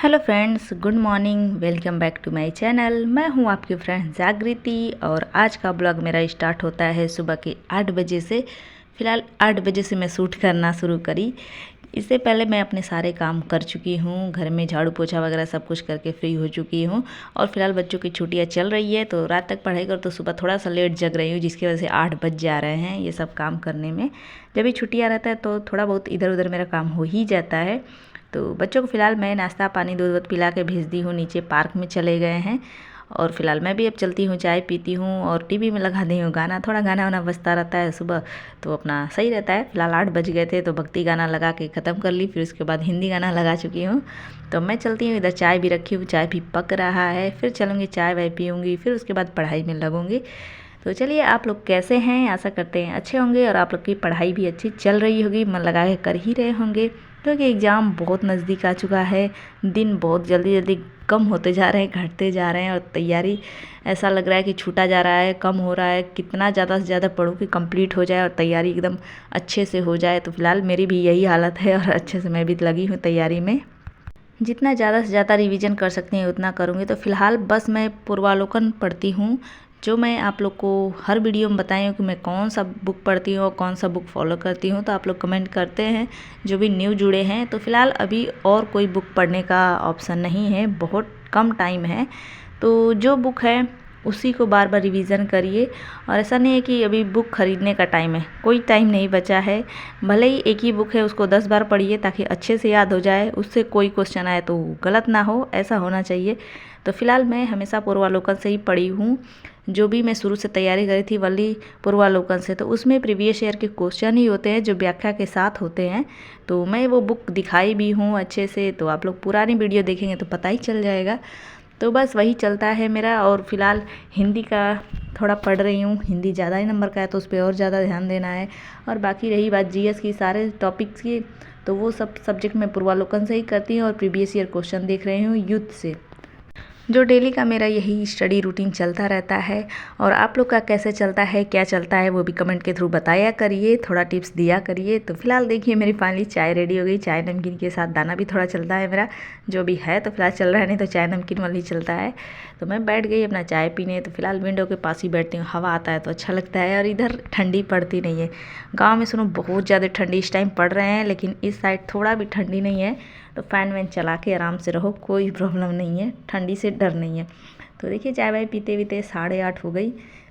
Hello friends, good morning. Welcome back to my channel. मैं हूं आपकी फ्रेंड जागृति और आज का ब्लॉग मेरा स्टार्ट होता है सुबह के 8 बजे से। फ़िलहाल 8 बजे से मैं शूट करना शुरू करी। इससे पहले मैं अपने सारे काम कर चुकी हूँ, घर में झाड़ू पोछा वगैरह सब कुछ करके फ्री हो चुकी हूँ। और फिलहाल बच्चों की छुट्टियाँ चल रही है तो रात तक पढ़ाई कर तो सुबह थोड़ा सा लेट जग रही हूँ, जिसकी वजह से 8 बज जा रहे हैं ये सब काम करने में। जब भी छुट्टियाँ रहता है तो थोड़ा बहुत इधर उधर मेरा काम हो ही जाता है। तो बच्चों को फ़िलहाल मैं नाश्ता पानी दूध वूध पिला के भेज दी हूँ, नीचे पार्क में चले गए हैं। और फिलहाल मैं भी अब चलती हूँ, चाय पीती हूँ और टीवी में लगा दी हूँ गाना। थोड़ा गाना वाना बजता रहता है सुबह तो अपना सही रहता है। फिलहाल 8 बज गए थे तो भक्ति गाना लगा के ख़त्म कर ली, फिर उसके बाद हिंदी गाना लगा चुकी हूँ। तो मैं चलती हूँ, इधर चाय भी रखी हूँ, चाय भी पक रहा है, फिर चलूँगी चाय वाय पीऊँगी, फिर उसके बाद पढ़ाई में लगूँगी। तो चलिए, आप लोग कैसे हैं? आशा करते हैं अच्छे होंगे और आप लोग की पढ़ाई भी अच्छी चल रही होगी, मन लगा के कर ही रहे होंगे। क्योंकि एग्ज़ाम बहुत नज़दीक आ चुका है, दिन बहुत जल्दी जल्दी कम होते जा रहे हैं, घटते जा रहे हैं और तैयारी ऐसा लग रहा है कि छूटा जा रहा है, कम हो रहा है। कितना ज़्यादा से ज़्यादा पढ़ूँ कि कंप्लीट हो जाए और तैयारी एकदम अच्छे से हो जाए। तो फिलहाल मेरी भी यही हालत है और अच्छे से मैं भी लगी हूँ तैयारी में। जितना ज़्यादा से ज़्यादा रिवीजन कर सकती हैं उतना करूँगी। तो फ़िलहाल बस मैं पूर्वावलोकन पढ़ती हूँ, जो मैं आप लोग को हर वीडियो में बताई हूँ कि मैं कौन सा बुक पढ़ती हूँ और कौन सा बुक फॉलो करती हूँ। तो आप लोग कमेंट करते हैं जो भी न्यू जुड़े हैं। तो फ़िलहाल अभी और कोई बुक पढ़ने का ऑप्शन नहीं है, बहुत कम टाइम है। तो जो बुक है उसी को बार बार रिवीज़न करिए। और ऐसा नहीं है कि अभी बुक ख़रीदने का टाइम है, कोई टाइम नहीं बचा है। भले ही एक ही बुक है उसको 10 बार पढ़िए ताकि अच्छे से याद हो जाए, उससे कोई क्वेश्चन आए तो गलत ना हो, ऐसा होना चाहिए। तो फ़िलहाल मैं हमेशा पूर्वावलोकन से ही पढ़ी हूँ। जो भी मैं शुरू से तैयारी करी थी वही पूर्वावलोकन से, तो उसमें प्रीवियस ईयर के क्वेश्चन ही होते हैं जो व्याख्या के साथ होते हैं। तो मैं वो बुक दिखाई भी हूँ अच्छे से, तो आप लोग पुरानी वीडियो देखेंगे तो पता ही चल जाएगा। तो बस वही चलता है मेरा। और फिलहाल हिंदी का थोड़ा पढ़ रही हूँ, हिंदी ज़्यादा ही नंबर का है तो उस पर और ज़्यादा ध्यान देना है। और बाकी रही बात जीएस की, सारे टॉपिक्स की, तो वो सब सब्जेक्ट मैं पूर्वावलोकन से ही करती हूँ और प्रीवियस ईयर क्वेश्चन देख रही हूँ युद्ध से। जो डेली का मेरा यही स्टडी रूटीन चलता रहता है। और आप लोग का कैसे चलता है, क्या चलता है, वो भी कमेंट के थ्रू बताया करिए, थोड़ा टिप्स दिया करिए। तो फिलहाल देखिए मेरी फाइनली चाय रेडी हो गई। चाय नमकीन के साथ दाना भी थोड़ा चलता है मेरा, जो भी है तो फिलहाल चल रहा है, नहीं तो चाय नमकीन वाली चलता है। तो मैं बैठ गई अपना चाय पीने। तो फिलहाल विंडो के पास ही बैठती हूँ, हवा आता है तो अच्छा लगता है और इधर ठंडी पड़ती नहीं है। गाँव में सुनो बहुत ज़्यादा ठंडी इस टाइम पड़ रहे हैं, लेकिन इस साइड थोड़ा भी ठंडी नहीं है। तो फ़ैन वैन चला के आराम से रहो, कोई प्रॉब्लम नहीं है, ठंडी से डर नहीं है। तो देखिए चाय वाय पीते पीते 8:30 हो गई।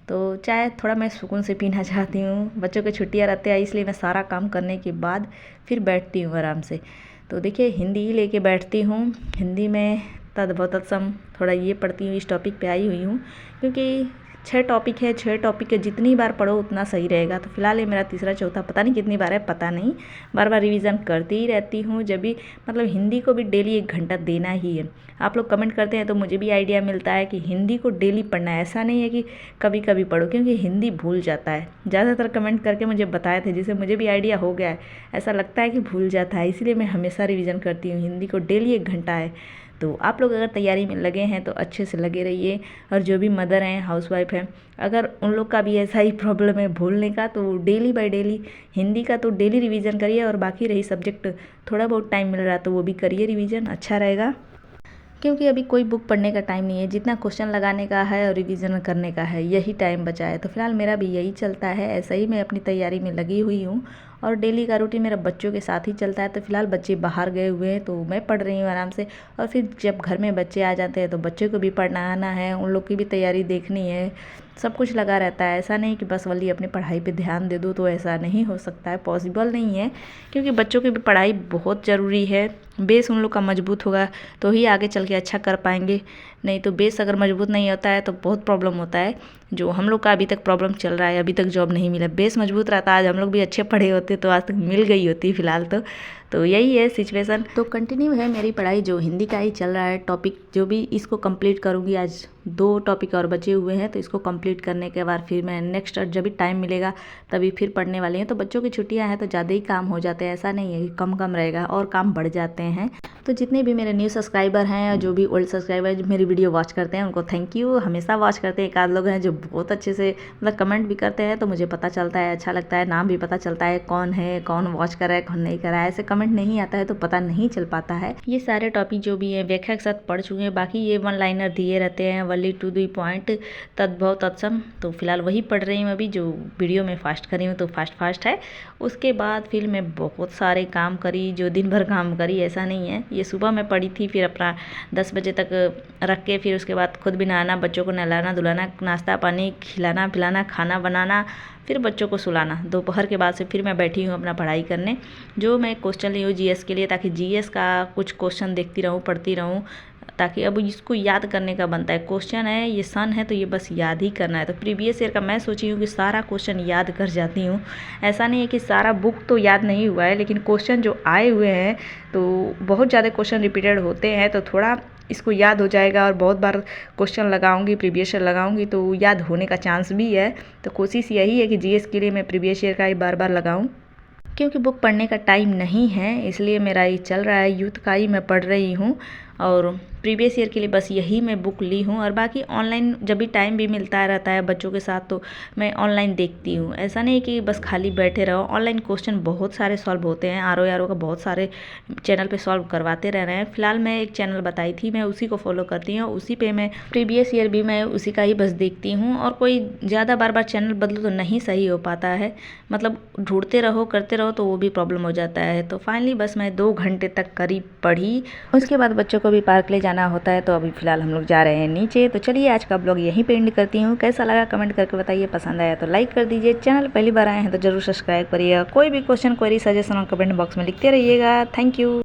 तो चाय थोड़ा मैं सुकून से पीना चाहती हूँ, बच्चों की छुट्टियाँ रहते हैं इसलिए मैं सारा काम करने के बाद फिर बैठती हूँ आराम से। तो देखिए हिंदी ही लेके बैठती हूँ। हिंदी में तद्भव तत्सम थोड़ा ये पढ़ती हूँ, इस टॉपिक पे आई हुई हूँ क्योंकि 6 टॉपिक है, 6 टॉपिक के जितनी बार पढ़ो उतना सही रहेगा। तो फिलहाल ये मेरा तीसरा चौथा पता नहीं कितनी बार है, पता नहीं, बार बार रिवीजन करती ही रहती हूँ। जब भी मतलब हिंदी को भी डेली 1 घंटा देना ही है। आप लोग कमेंट करते हैं तो मुझे भी आइडिया मिलता है कि हिंदी को डेली पढ़ना है, ऐसा नहीं है कि कभी कभी पढ़ो, क्योंकि हिंदी भूल जाता है। ज़्यादातर कमेंट करके मुझे बताए थे, जिससे मुझे भी आइडिया हो गया है। ऐसा लगता है कि भूल जाता है, इसीलिए मैं हमेशा रिवीजन करती हूँ। हिंदी को डेली 1 घंटा है। तो आप लोग अगर तैयारी में लगे हैं तो अच्छे से लगे रहिए। और जो भी मदर हैं, हाउसवाइफ हैं, अगर उन लोग का भी ऐसा ही प्रॉब्लम है भूलने का, तो डेली बाय डेली हिंदी का तो डेली रिवीजन करिए। और बाकी रही सब्जेक्ट थोड़ा बहुत टाइम मिल रहा है तो वो भी करिए रिवीजन, अच्छा रहेगा। क्योंकि अभी कोई बुक पढ़ने का टाइम नहीं है, जितना क्वेश्चन लगाने का है और रिवीजन करने का है यही टाइम बचा है। तो फिलहाल मेरा भी यही चलता है, ऐसा ही मैं अपनी तैयारी में लगी हुई हूँ। और डेली का रूटीन मेरा बच्चों के साथ ही चलता है। तो फिलहाल बच्चे बाहर गए हुए हैं तो मैं पढ़ रही हूँ आराम से। और फिर जब घर में बच्चे आ जाते हैं तो बच्चों को भी पढ़ना आना है, उन लोग की भी तैयारी देखनी है, सब कुछ लगा रहता है। ऐसा नहीं कि बस वही अपनी पढ़ाई पे ध्यान दे दो, तो ऐसा नहीं हो सकता है, पॉसिबल नहीं है। क्योंकि बच्चों की भी पढ़ाई बहुत ज़रूरी है। बेस उन लोग का मजबूत होगा तो ही आगे चल के अच्छा कर पाएंगे, नहीं तो बेस अगर मजबूत नहीं होता है तो बहुत प्रॉब्लम होता है। जो हम लोग का अभी तक प्रॉब्लम चल रहा है, अभी तक जॉब नहीं मिला। बेस मजबूत रहता, आज हम लोग भी अच्छे पढ़े होते तो आज तक मिल गई होती फिलहाल तो यही है सिचुएशन। तो कंटिन्यू है मेरी पढ़ाई, जो हिंदी का ही चल रहा है टॉपिक, जो भी इसको कंप्लीट करूँगी। आज 2 टॉपिक और बचे हुए हैं तो इसको कंप्लीट करने के बाद फिर मैं नेक्स्ट जब भी टाइम मिलेगा तभी फिर पढ़ने वाली हूँ। तो बच्चों की छुट्टियाँ हैं तो ज़्यादा ही काम हो जाते हैं, ऐसा नहीं है कि कम कम रहेगा, और काम बढ़ जाते हैं। तो जितने भी मेरे न्यू सब्सक्राइबर हैं और जो भी ओल्ड सब्सक्राइबर जो मेरी वीडियो वॉच करते हैं उनको थैंक यू। हमेशा वॉच करते हैं, एक आध लोग हैं जो बहुत अच्छे से मतलब कमेंट भी करते हैं, तो मुझे पता चलता है, अच्छा लगता है, नाम भी पता चलता है कौन है, कौन वॉच कर रहा है, कौन नहीं कर रहा है। ऐसे कमेंट कमेंट नहीं आता है तो पता नहीं चल पाता है। ये सारे टॉपिक जो भी हैं व्याख्या के साथ पढ़ चुके हैं, बाकी ये वन लाइनर दिए रहते हैं, वली टू दी पॉइंट, तद्भव तत्सम, तो फिलहाल वही पढ़ रही हूँ अभी, जो वीडियो में फास्ट करी हूँ तो फास्ट है। उसके बाद फिर मैं बहुत सारे काम करी, जो दिन भर काम करी ऐसा नहीं है। ये सुबह मैं पढ़ी थी, फिर अपना 10 बजे तक रख के फिर उसके बाद खुद भी नहाना, बच्चों को नहलाना धुलाना, नाश्ता पानी खिलाना पिलाना, खाना बनाना, फिर बच्चों को सुलाना। दोपहर के बाद से फिर मैं बैठी हूँ अपना पढ़ाई करने, जो मैं क्वेश्चन ली हूँ जीएस के लिए, ताकि जीएस का कुछ क्वेश्चन देखती रहूँ पढ़ती रहूँ, ताकि अब इसको याद करने का बनता है। क्वेश्चन है ये सन है तो ये बस याद ही करना है। तो प्रीवियस ईयर का मैं सोची हूँ कि सारा क्वेश्चन याद कर जाती हूँ। ऐसा नहीं है कि सारा बुक तो याद नहीं हुआ है, लेकिन क्वेश्चन जो आए हुए हैं तो बहुत ज़्यादा क्वेश्चन रिपीटेड होते हैं, तो थोड़ा इसको याद हो जाएगा। और बहुत बार क्वेश्चन लगाऊंगी, प्रीवियस ईयर लगाऊंगी तो याद होने का चांस भी है। तो कोशिश यही है कि जीएस के लिए मैं प्रीवियस ईयर का ही बार बार लगाऊं। क्योंकि बुक पढ़ने का टाइम नहीं है, इसलिए मेरा ये चल रहा है, यूथ का ही मैं पढ़ रही हूँ। और प्रीवियस ईयर के लिए बस यही मैं बुक ली हूँ। और बाकी ऑनलाइन जब भी टाइम भी मिलता रहता है बच्चों के साथ तो मैं ऑनलाइन देखती हूँ। ऐसा नहीं कि बस खाली बैठे रहो, ऑनलाइन क्वेश्चन बहुत सारे सॉल्व होते हैं, आर का बहुत सारे चैनल पे सॉल्व करवाते रह रहे हैं। फिलहाल मैं एक चैनल बताई थी, मैं उसी को फॉलो करती हूँ, उसी पे मैं प्रीवियस ईयर भी मैं उसी का ही बस देखती हूँ। और कोई ज़्यादा बार बार चैनल बदलो तो नहीं सही हो पाता है, मतलब ढूंढते रहो करते रहो तो वो भी प्रॉब्लम हो जाता है। तो फाइनली बस मैं 2 घंटे तक करीब पढ़ी। उसके बाद बच्चों को भी पार्क ले जाना होता है, तो अभी फ़िलहाल हम लोग जा रहे हैं नीचे। तो चलिए आज का ब्लॉग यहीं पे एंड करती हूँ। कैसा लगा कमेंट करके बताइए, पसंद आया तो लाइक कर दीजिए, चैनल पहली बार आए हैं तो ज़रूर सब्सक्राइब करिएगा। कोई भी क्वेश्चन क्वेरी सजेशन और कमेंट बॉक्स में लिखते रहिएगा। Thank you.